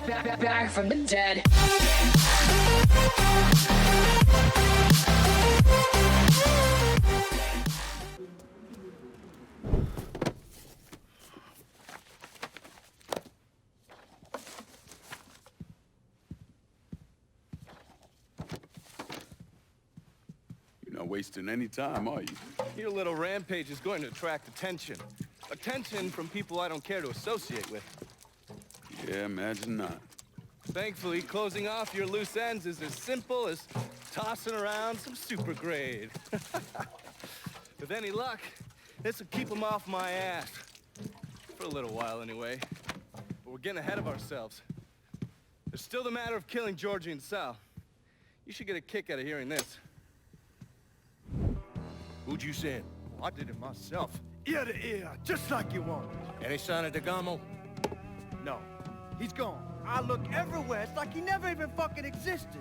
Back from the dead. You're not wasting any time, are you? Your little rampage is going to attract attention. Attention from people I don't care to associate with. Yeah, imagine not. Thankfully, closing off your loose ends is as simple as tossing around some super grade. With any luck, this will keep them off my ass. For a little while, anyway. But we're getting ahead of ourselves. There's still the matter of killing Georgie and Sal. You should get a kick out of hearing this. Who'd you send? I did it myself. Ear to ear, just like you wanted. Any sign of DeGamo? No, he's gone. I look everywhere. It's like he never even fucking existed.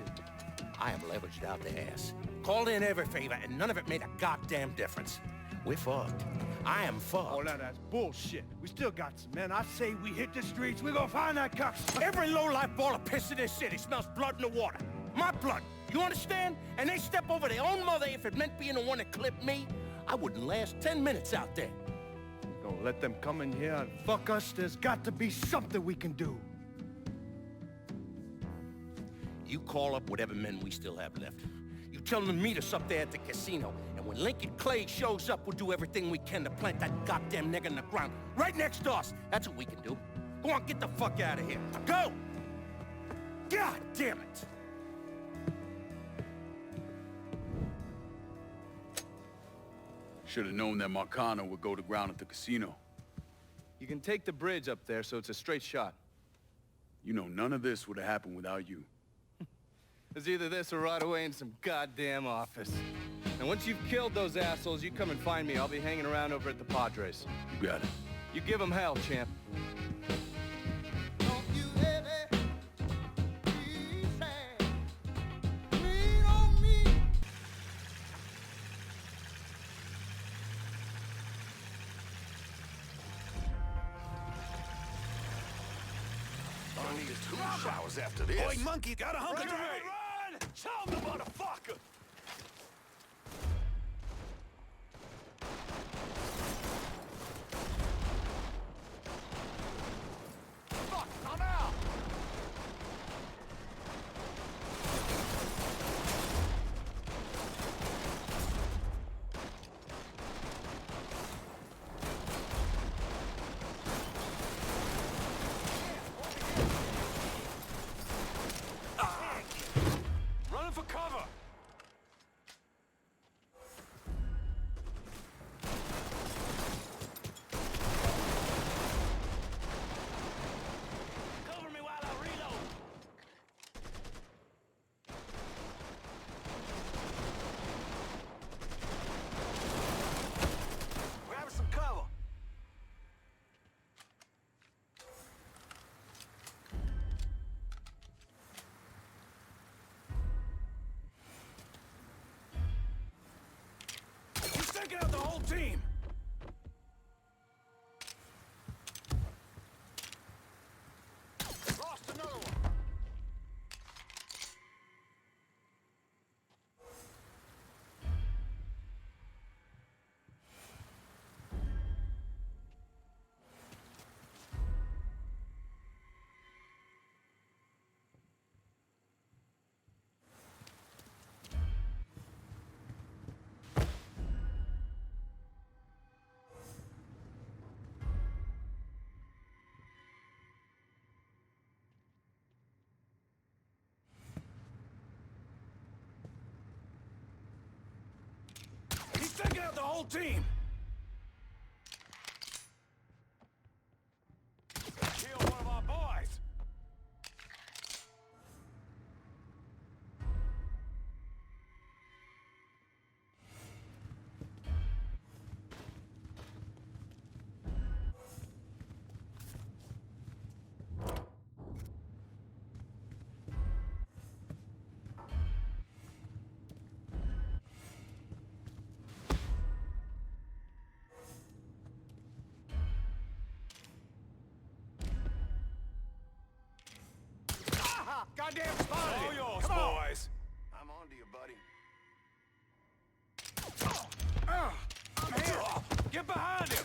I am leveraged out the ass. Called in every favor, and none of it made a goddamn difference. We're fucked. I am fucked. Oh, now that's bullshit. We still got some men. I say we hit the streets. We gonna find that cocksucker. Every low-life ball of piss in this city smells blood in the water. My blood. You understand? And they step over their own mother if it meant being the one that clipped me. I wouldn't last 10 minutes out there. Gonna let them come in here and fuck us? There's got to be something we can do. You call up whatever men we still have left. You tell them to meet us up there at the casino. And when Lincoln Clay shows up, we'll do everything we can to plant that goddamn nigger in the ground. Right next to us. That's what we can do. Go on, get the fuck out of here. Go! God damn it! Should have known that Marcano would go to ground at the casino. You can take the bridge up there, so it's a straight shot. You know, none of this would have happened without you. It's either this or right away in some goddamn office. And once you've killed those assholes, you come and find me. I'll be hanging around over at the Padres. You got it. You give them hell, champ. Gonna need 2 showers after this. Boy, monkey, got a hunk of Run! Tell the motherfucker! Fuck, I'm out! Running for cover! Cover me while I reload. Grab some cover! He's taking out the whole team! Lost another one. He's taking out the whole team! Kill one of our boys! Goddamn spotted All it. yours, Come on. boys. I'm on to you, buddy. I'm here. Get behind him.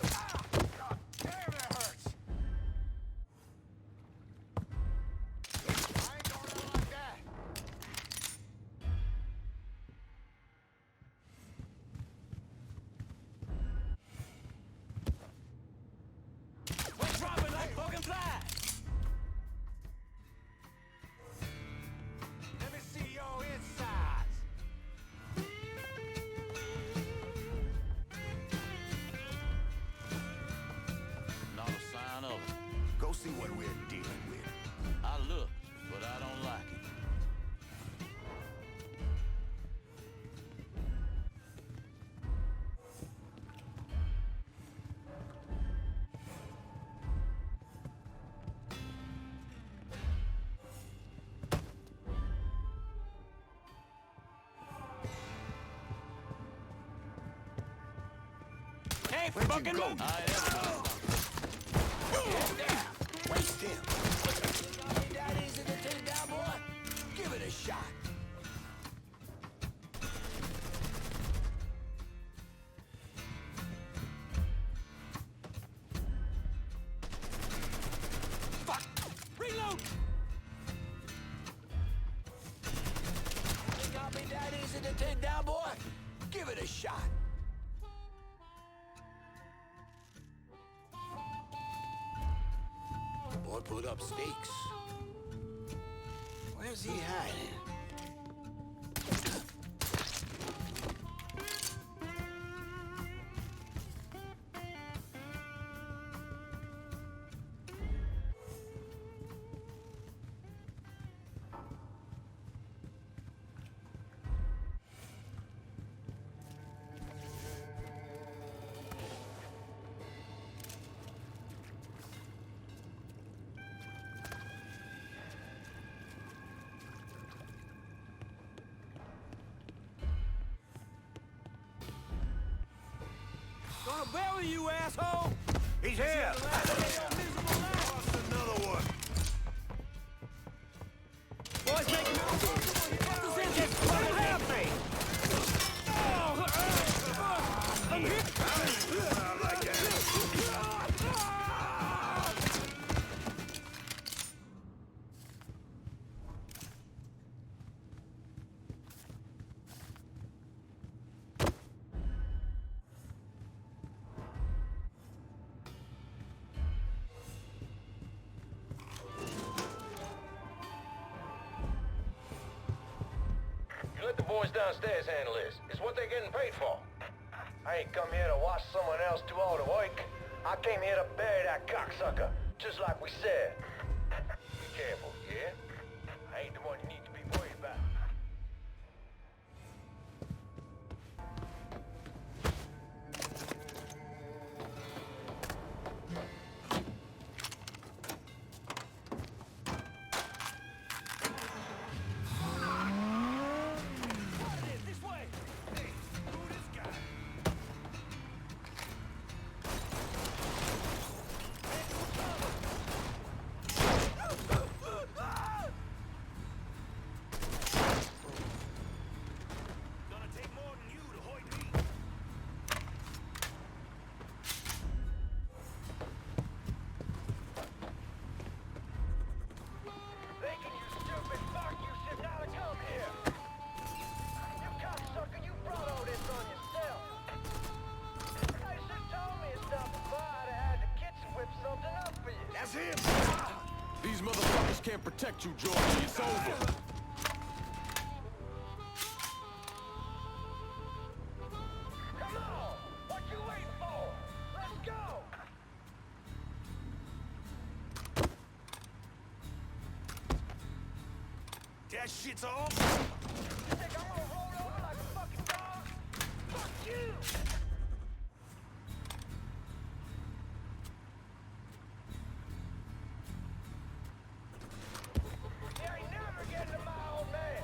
God damn, that hurts. I ain't going out like that. We're dropping like fucking flies. Let me see your insides. Not a sign of it. Go see what we're dealing with. I looked, but I don't like it. Hey, Where'd you fucking go? move. I ain't ever done Waste him. That easy to take down, boy. Give it a shot. Fuck. Reload. Think I'll be that easy to take down, boy? Give it a shot. Boy put up stakes. Where's he hiding? Gonna bury you, asshole. He's here. Lost another one. Boys, make him out. This engine fucking happy. I'm here. I like that. You let the boys downstairs handle this. It's what they're getting paid for. I ain't come here to watch someone else do all the work. I came here to bury that cocksucker, just like we said. Be careful, yeah? I ain't the one you need to be worried about. This way. Who this guy? Gonna take more than you to hoist me. Thinking you stupid fuck, you should not have come here. You cocksucker, you brought all this on yourself. You should told me it's stopping by. I'd have had the kitchen whip something up for you. That's him. These motherfuckers can't protect you, Georgie. It's over. Come on! What you waiting for? Let's go! That shit's off. You think I'm gonna roll over like a fucking dog? Fuck you! You ain't never getting to my old man!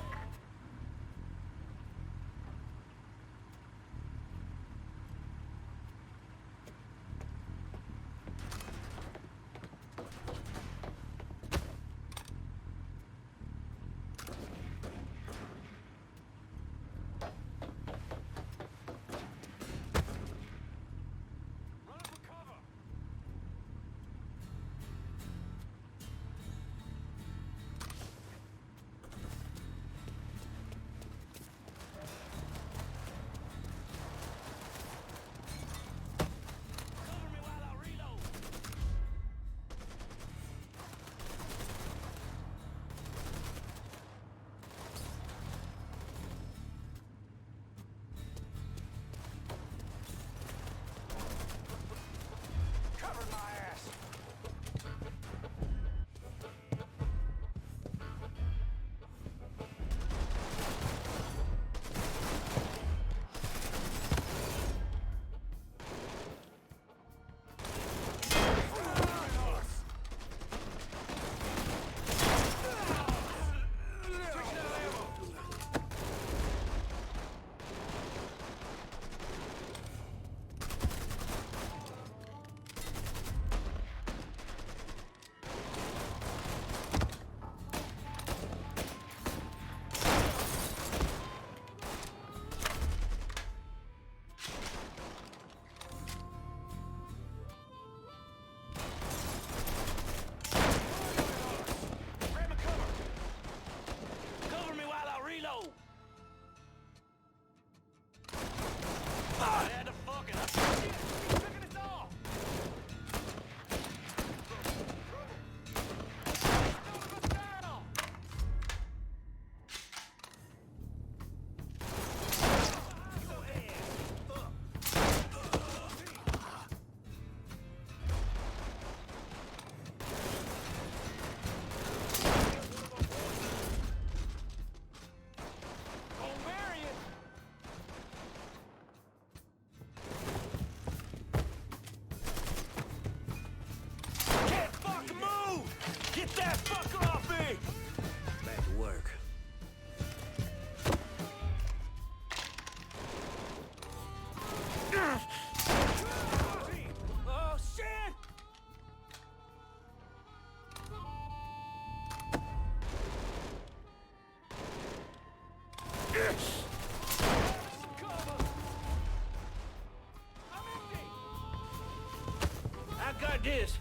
I got this.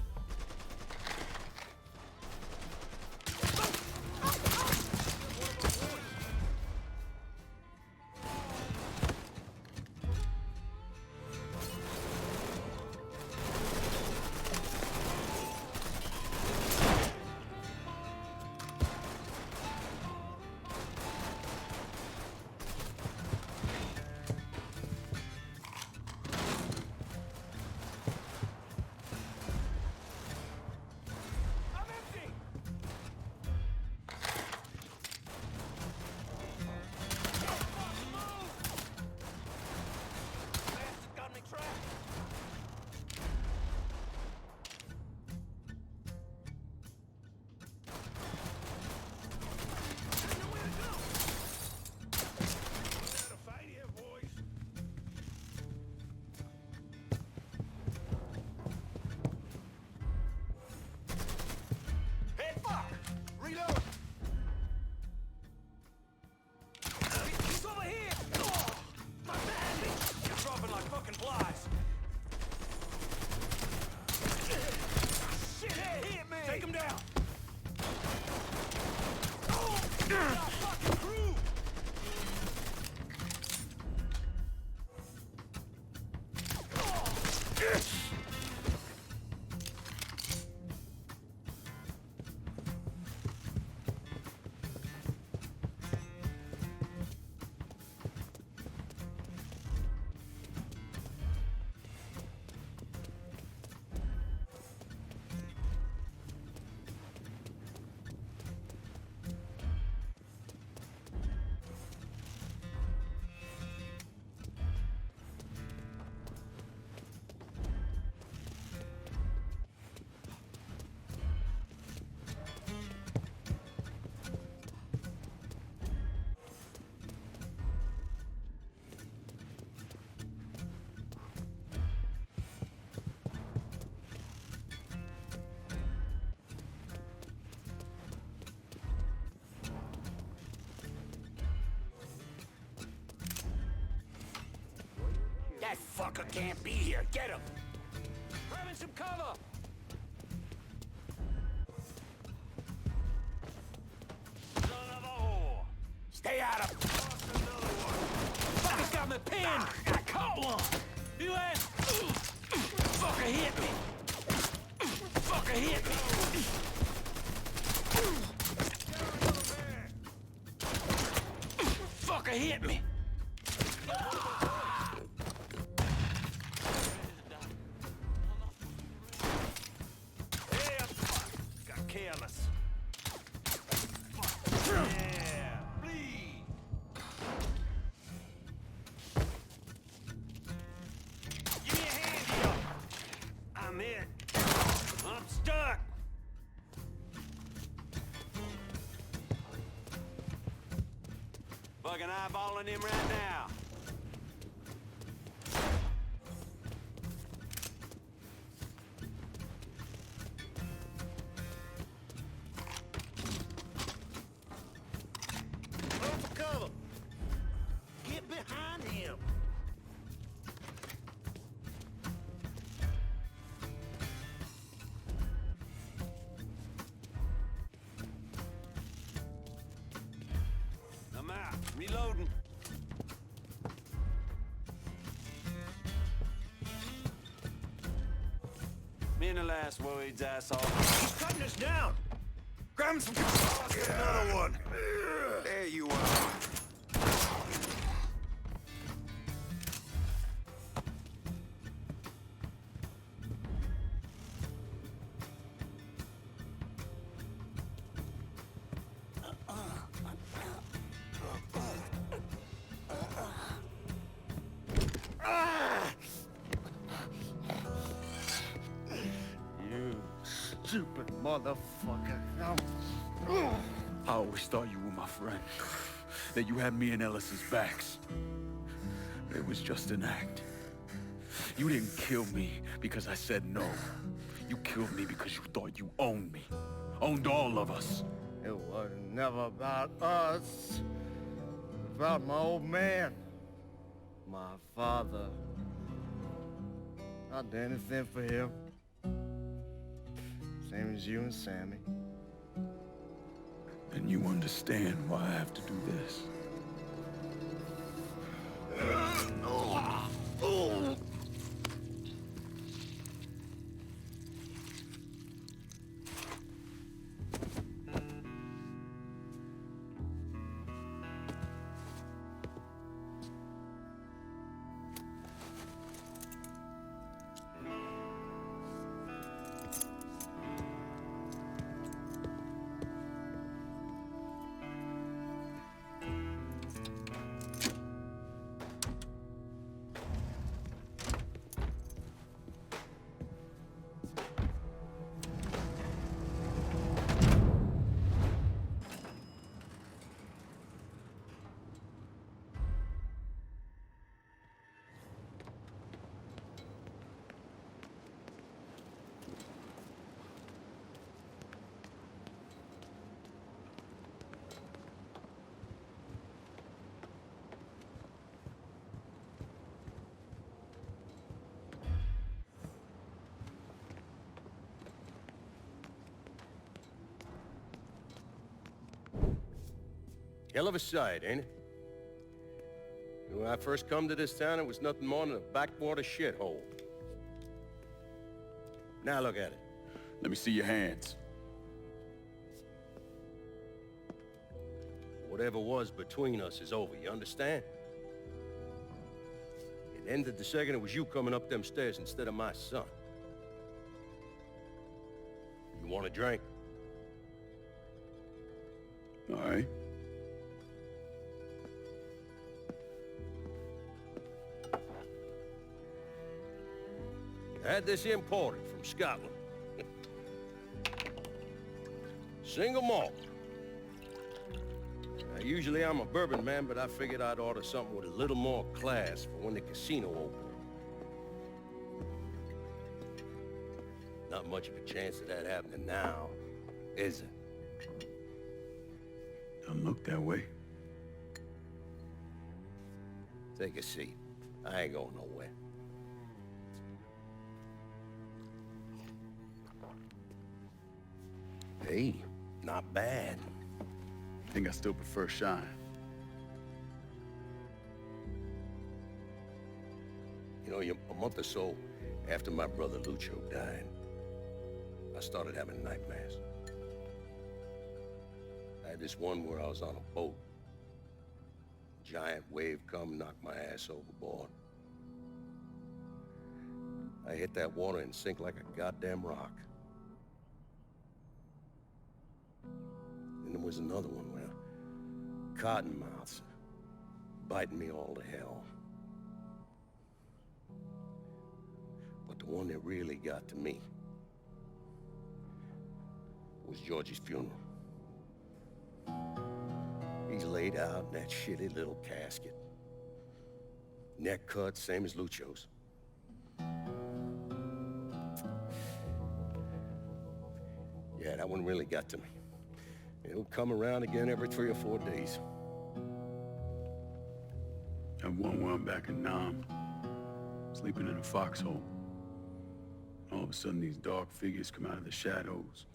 That fucker can't be here. Get him! Grabbing some cover! Son of a whore! Stay out of... Fucker's got me pinned! I caught one! You ain't... Fucker hit me! Fucker hit me! Fucker hit me! Got careless. Yeah! Bleed! Give me a hand here! I'm it. I'm stuck! Fucking eyeballing him right now. Run for cover. Get behind him. I'm out. Reloading. Me and the last words, asshole. He's cutting us down. Grab him some... Get another one. There you are. You stupid motherfucker. I always thought you were my friend. That you had me and Ellis's backs. It was just an act. You didn't kill me because I said no. You killed me because you thought you owned me. Owned all of us. It was never about us. about my old man, my father. I'd do anything for him. Same as you and Sammy. And you understand why I have to do this. Hell of a sight, ain't it? When I first come to this town, it was nothing more than a backwater shithole. Now look at it. Let me see your hands. Whatever was between us is over, you understand? It ended the second it was you coming up them stairs instead of my son. You want a drink? All right. I had this imported from Scotland. Single malt. Now, usually I'm a bourbon man, but I figured I'd order something with a little more class for when the casino opened. Not much of a chance of that happening now, is it? Don't look that way. Take a seat. I ain't going nowhere. Hey, not bad. I think I still prefer Shine. You know, a month or so after my brother Lucho died, I started having nightmares. I had this one where I was on a boat. Giant wave come, knocked my ass overboard. I hit that water and sink like a goddamn rock. And there was another one where cottonmouths biting me all to hell. But the one that really got to me was Georgie's funeral. He's laid out in that shitty little casket. Neck cut, same as Lucho's. Yeah, that one really got to me. It'll come around again every 3 or 4 days. And one where I'm back in Nam, sleeping in a foxhole. All of a sudden, these dark figures come out of the shadows.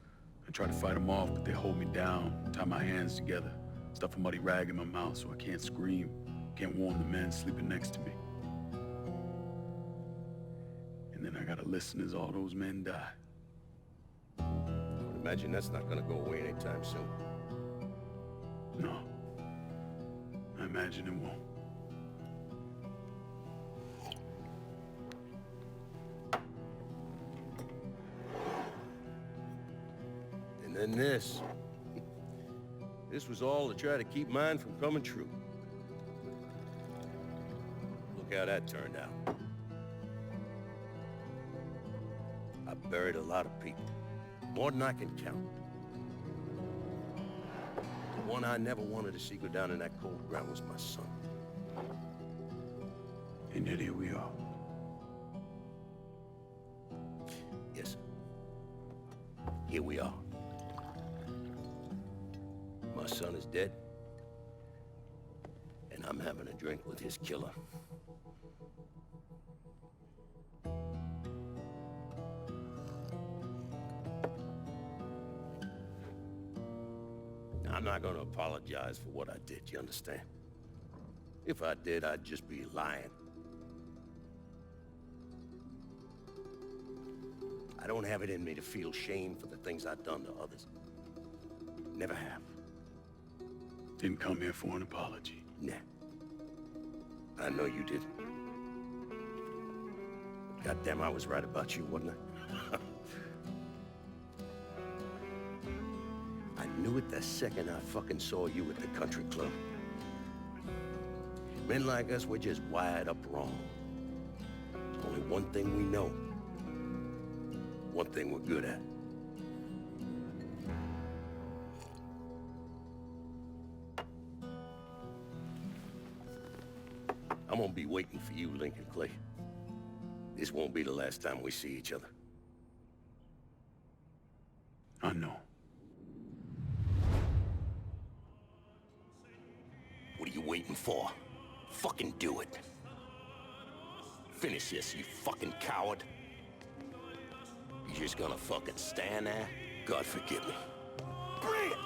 I try to fight them off, but they hold me down, tie my hands together, stuff a muddy rag in my mouth so I can't scream, can't warn the men sleeping next to me. And then I gotta listen as all those men die. I would imagine that's not gonna go away anytime soon. No. I imagine it won't. And then this. This was all to try to keep mine from coming true. Look how that turned out. I buried a lot of people. More than I can count. The one I never wanted to see go down in that cold ground was my son. And yet here we are. Yes, sir. Here we are. My son is dead. And I'm having a drink with his killer. I'm not gonna apologize for what I did, you understand? If I did, I'd just be lying. I don't have it in me to feel shame for the things I've done to others. Never have. Didn't come here for an apology. Nah. I know you did. Goddamn, I was right about you, wasn't I? I knew it the second I fucking saw you at the country club. Men like us, we're just wired up wrong. There's only one thing we know. One thing we're good at. I'm gonna be waiting for you, Lincoln Clay. This won't be the last time we see each other. I know. What are you waiting for? Fucking do it. Finish this, you fucking coward. You just gonna fucking stand there? God forgive me. Bring it!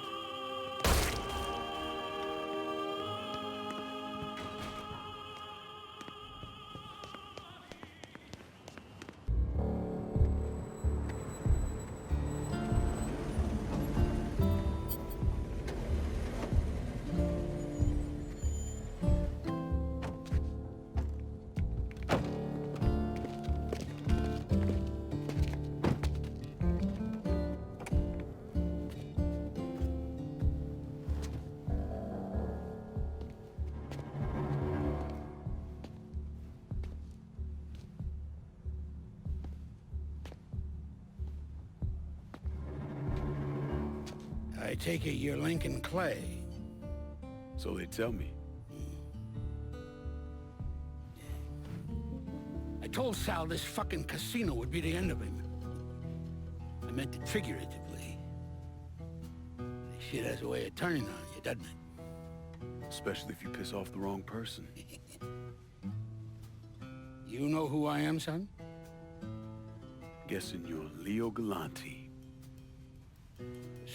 I take it you're Lincoln Clay. So they tell me. I told Sal this fucking casino would be the end of him. I meant it figuratively. This shit has a way of turning on you, doesn't it? Especially if you piss off the wrong person. You know who I am, son? Guessing you're Leo Galante.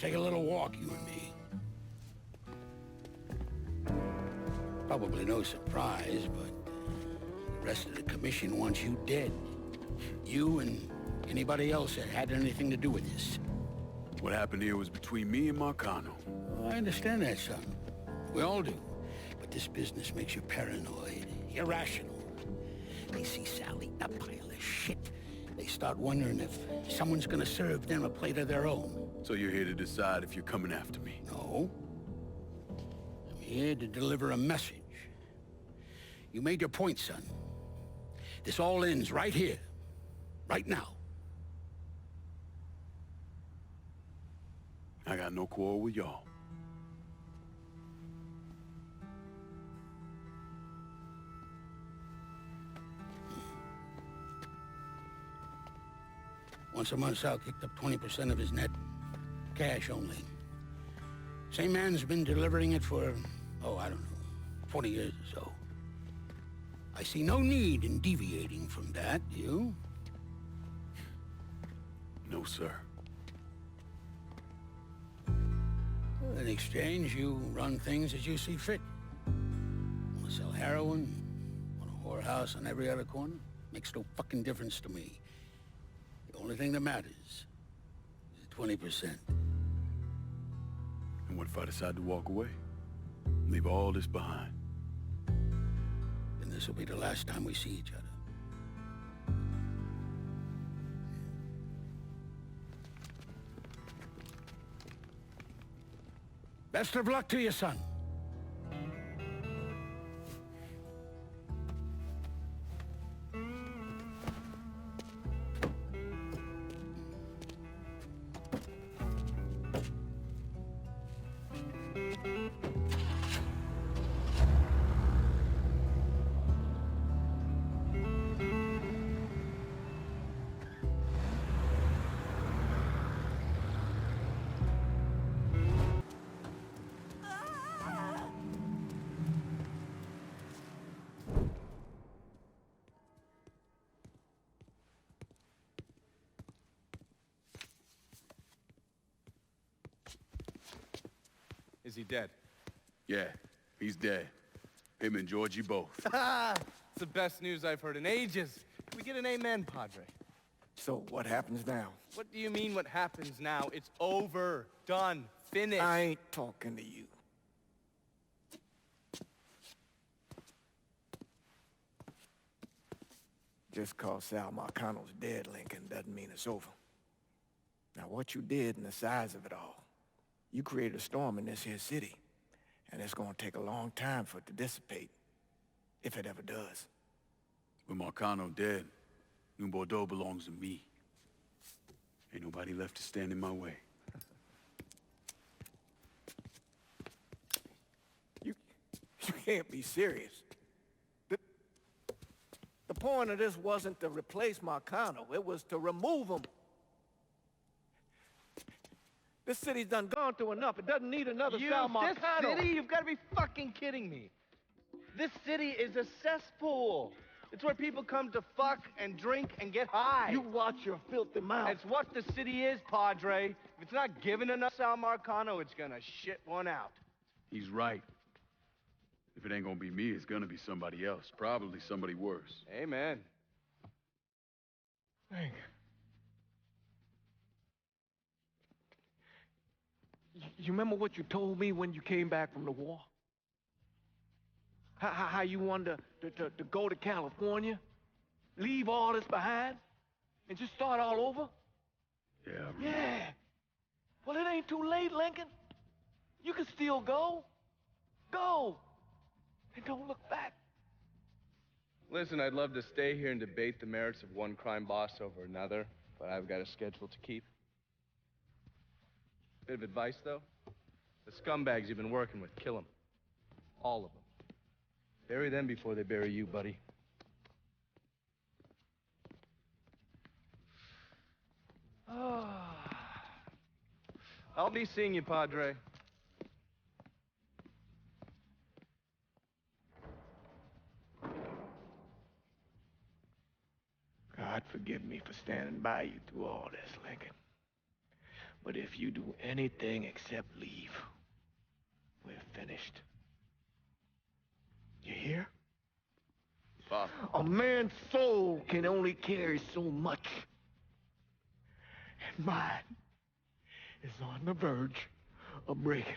Take a little walk, you and me. Probably no surprise, but the rest of the commission wants you dead. You and anybody else that had anything to do with this. What happened here was between me and Marcano. Oh, I understand that, son. We all do. But this business makes you paranoid, irrational. They see Sal eating a pile of shit. They start wondering if someone's gonna serve them a plate of their own. So you're here to decide if you're coming after me? No. I'm here to deliver a message. You made your point, son. This all ends right here. Right now. I got no quarrel with y'all. Once a month, Sal kicked up 20% of his net. Cash only. Same man's been delivering it for, oh, I don't know, 40 years or so. I see no need in deviating from that, you? No, sir. In exchange, you run things as you see fit. Want to sell heroin? Want a whorehouse on every other corner? Makes no fucking difference to me. The only thing that matters is 20%. And what if I decide to walk away? Leave all this behind? Then this will be the last time we see each other. Best of luck to you, son. Is he dead? Yeah, he's dead. Him and Georgie both. It's the best news I've heard in ages. Can we get an amen, Padre? So what happens now? What do you mean what happens now? It's over. Done. Finished. I ain't talking to you. Just cause Sal Marcano's dead, Lincoln, doesn't mean it's over. Now, what you did and the size of it all, you created a storm in this here city, and it's gonna take a long time for it to dissipate, if it ever does. With Marcano dead, New Bordeaux belongs to me. Ain't nobody left to stand in my way. You can't be serious. The point of this wasn't to replace Marcano, it was to remove him. This city's done gone through enough. It doesn't need another Sal Marcano. This city? You've got to be fucking kidding me. This city is a cesspool. It's where people come to fuck and drink and get high. You watch your filthy mouth. It's what the city is, Padre. If it's not giving enough Sal Marcano, it's gonna shit one out. He's right. If it ain't gonna be me, it's gonna be somebody else. Probably somebody worse. Amen. Hank. You remember what you told me when you came back from the war? How you wanted to go to California, leave all this behind, and just start all over? Yeah. Yeah. Well, it ain't too late, Lincoln. You can still go. Go. And don't look back. Listen, I'd love to stay here and debate the merits of one crime boss over another, but I've got a schedule to keep. Bit of advice, though. The scumbags you've been working with, kill them. All of them. Bury them before they bury you, buddy. I'll be seeing you, Padre. God forgive me for standing by you through all this, Lincoln. But if you do anything except leave, we're finished. You hear? Pop. A man's soul can only carry so much. And mine is on the verge of breaking.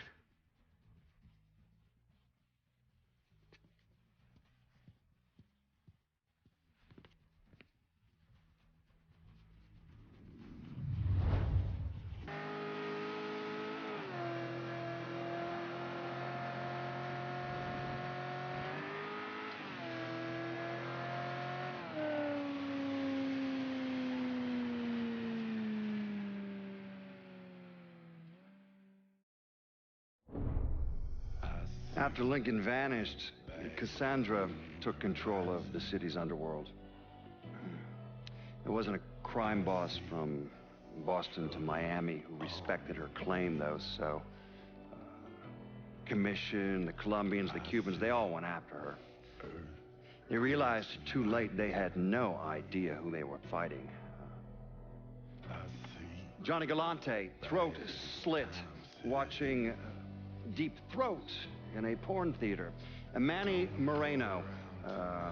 After Lincoln vanished, Cassandra took control of the city's underworld. There wasn't a crime boss from Boston to Miami who respected her claim, though, so... Commission, the Colombians, the Cubans, they all went after her. They realized too late they had no idea who they were fighting. Johnny Galante, throat slit, watching Deep Throat in a porn theater. And Manny Moreno,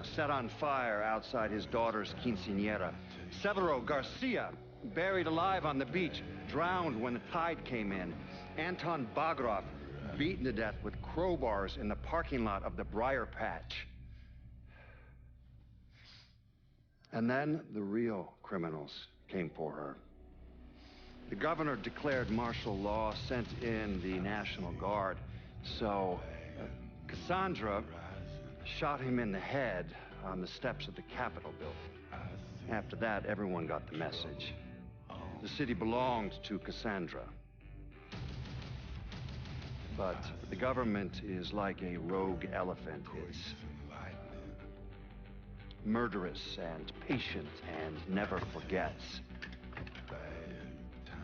set on fire outside his daughter's quinceañera. Severo Garcia, buried alive on the beach, drowned when the tide came in. Anton Bagrov, beaten to death with crowbars in the parking lot of the Briar Patch. And then the real criminals came for her. The governor declared martial law, sent in the National Guard. So, Cassandra shot him in the head on the steps of the Capitol building. After that, everyone got the message. The city belonged to Cassandra. But the government is like a rogue elephant. It's murderous and patient and never forgets.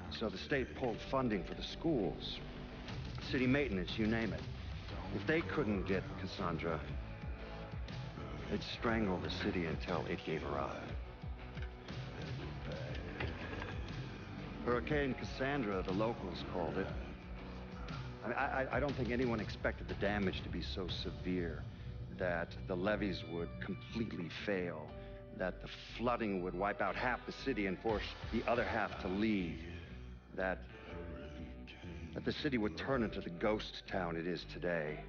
So the state pulled funding for the schools, city maintenance, you name it. If they couldn't get Cassandra, they'd strangle the city until it gave her up. Hurricane Cassandra, the locals called it. I don't think anyone expected the damage to be so severe that the levees would completely fail, that the flooding would wipe out half the city and force the other half to leave, that the city would turn into the ghost town it is today.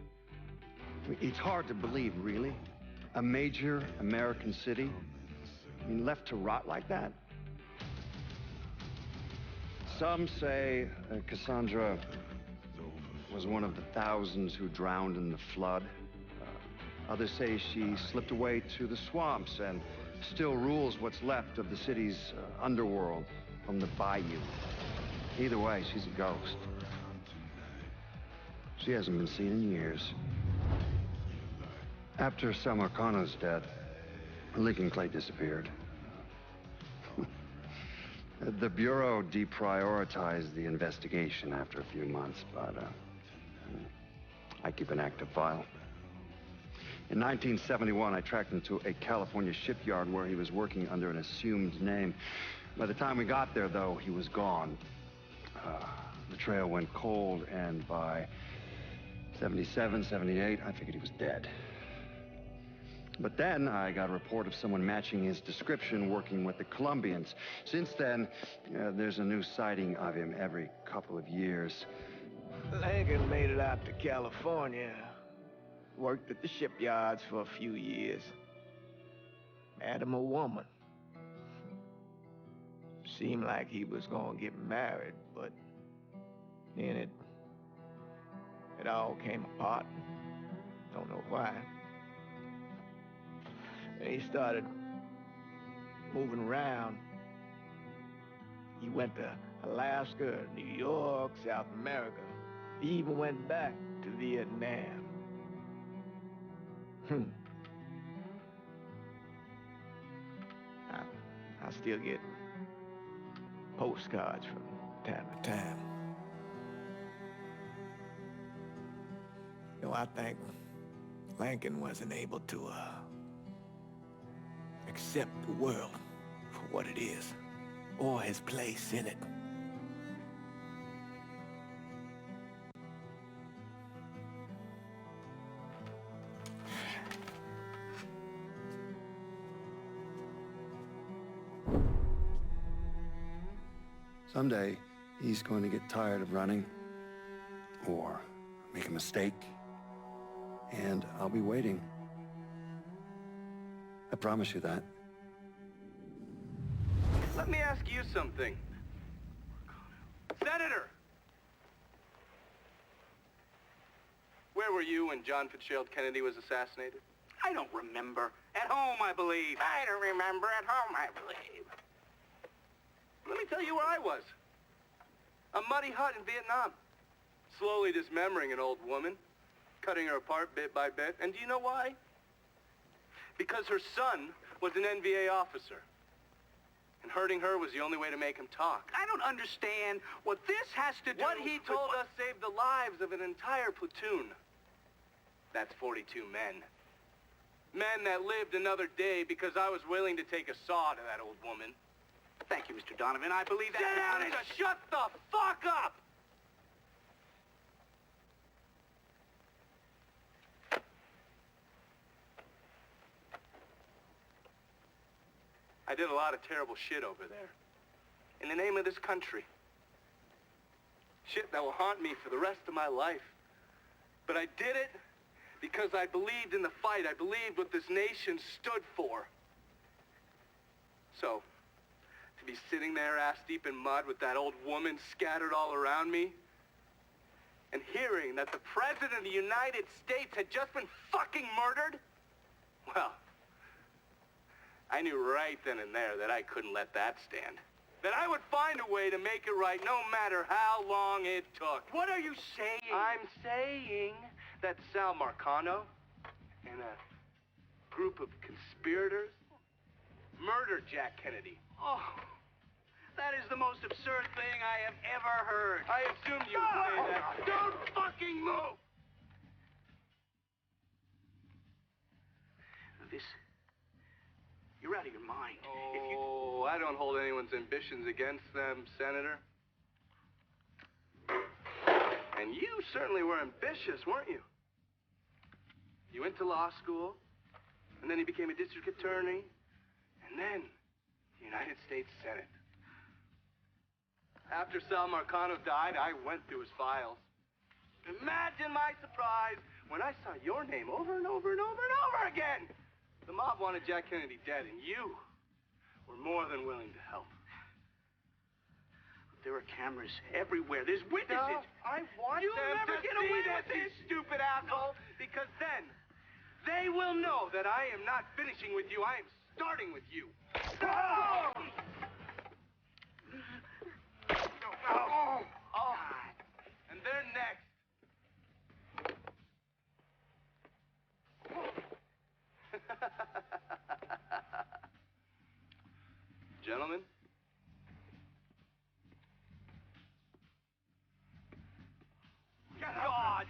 I mean, it's hard to believe, really. A major American city, I mean, left to rot like that? Some say Cassandra was one of the thousands who drowned in the flood. Others say she slipped away to the swamps and still rules what's left of the city's underworld from the bayou. Either way, she's a ghost. She hasn't been seen in years. After Sal Marcanos' death, Lincoln Clay disappeared. The Bureau deprioritized the investigation after a few months, but I keep an active file. In 1971, I tracked him to a California shipyard where he was working under an assumed name. By the time we got there, though, he was gone. The trail went cold, and by 77, 78, I figured he was dead. But then I got a report of someone matching his description working with the Colombians. Since then, there's a new sighting of him every couple of years. Lincoln made it out to California. Worked at the shipyards for a few years. Had him a woman. Seemed like he was gonna get married, but then it all came apart. Don't know why. And he started moving around. He went to Alaska, New York, South America. He even went back to Vietnam. I still get postcards from time to time. You know, I think Lincoln wasn't able to accept the world for what it is, or his place in it. Someday, he's going to get tired of running, or make a mistake, and I'll be waiting. I promise you that. Let me ask you something. Senator! Where were you when John Fitzgerald Kennedy was assassinated? I don't remember. At home, I believe. I don't remember. At home, I believe. Let me tell you where I was. A muddy hut in Vietnam. Slowly dismembering an old woman. Cutting her apart bit by bit. And do you know why? Because her son was an NVA officer. And hurting her was the only way to make him talk. I don't understand what this has to do What he told us saved the lives of an entire platoon. That's 42 men. Men that lived another day because I was willing to take a saw to that old woman. Thank you, Mr. Donovan. I believe that... Sit down and shut the fuck up! I did a lot of terrible shit over there. In the name of this country. Shit that will haunt me for the rest of my life. But I did it because I believed in the fight. I believed what this nation stood for. So, to be sitting there ass-deep in mud with that old woman scattered all around me, and hearing that the President of the United States had just been fucking murdered, well, I knew right then and there that I couldn't let that stand. That I would find a way to make it right no matter how long it took. What are you saying? I'm saying that Sal Marcano and a group of conspirators murdered Jack Kennedy. Oh, that is the most absurd thing I have ever heard. I assumed you would say that. Don't fucking move! You're out of your mind. Oh, I don't hold anyone's ambitions against them, Senator. And and you certainly were ambitious, weren't you? You went to law school, and then you became a district attorney, and then the United States Senate. After Sal Marcano died, I went through his files. Imagine my surprise when I saw your name over and over and over and over again. The mob wanted Jack Kennedy dead, and you were more than willing to help. But there are cameras everywhere. There's witnesses. No, I want them never get away with this, stupid asshole, because then they will know that I am not finishing with you. I am starting with you. Oh! Oh! Oh! And they're next. Gentlemen, God,